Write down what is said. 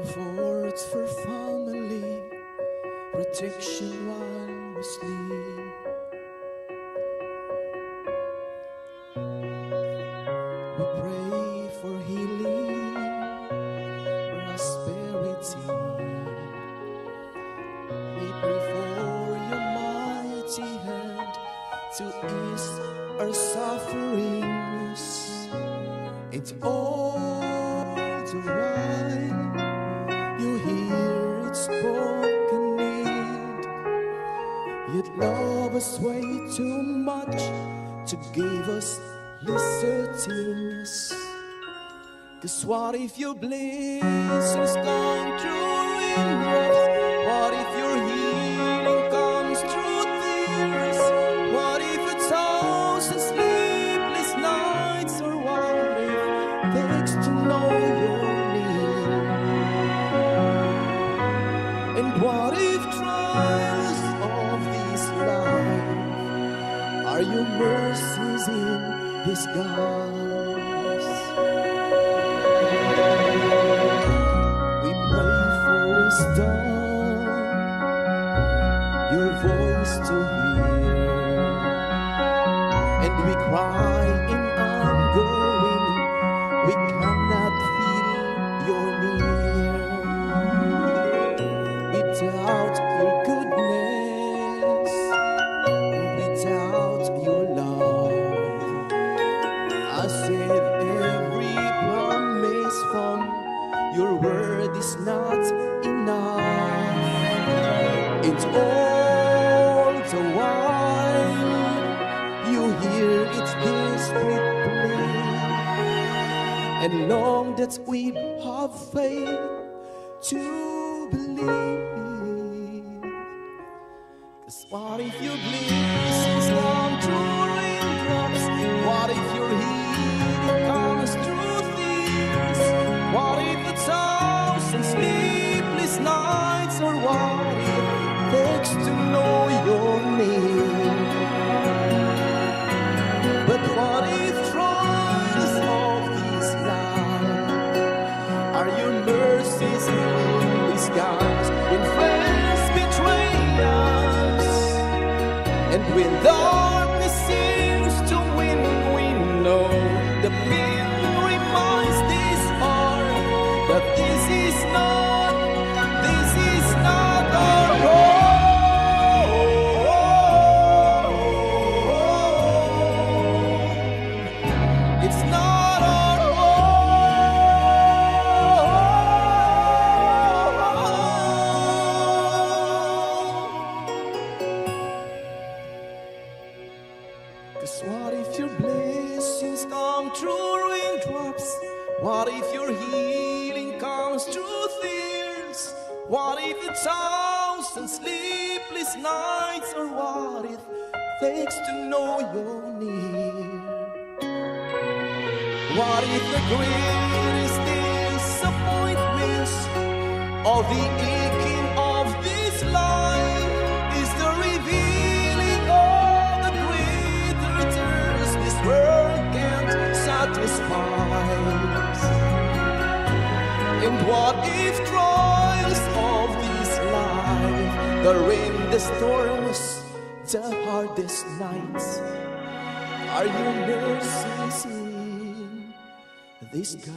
comfort for family, protection while we sleep. We pray for healing, prosperity. We pray for your mighty hand to ease our sufferings. It's all the while you hear its spoken need. You'd love us way too much to give us lesser things. 'Cause what if your blessings come through raindrops? What if your healing comes through tears? What if 1,000 sleepless nights? Or what if takes to know your need? And what if trials of this life are your mercies in disguise? We pray for wisdom, your voice to hear, and we cry in anger when we cannot feel your near. We doubt your goodness, we doubt your love. I said every promise from your word is not enough. It's all the while you hear its desperate plea, and long that we have faith to believe. 'Cause what if your blessings come through raindrops? What if your healing comes through tears? What if 1,000 sleepless nights? Or what if takes to know your name? But what if trials of this life are your mercies in disguise? When friends betray us, and when darkness seems to win, we know the pain reminds this heart that this is not our home. It's not our home. 'Cause what if your blessings come through raindrops? What if your healing comes through tears? What if 1,000 sleepless nights? Or what if takes to know your near? What if the greatest disappointments of the aching of this life is the revealing of the greater thirst this world can't satisfy? And what if trials of this life, the rain, the storms, the hardest nights, are your mercies in disguise?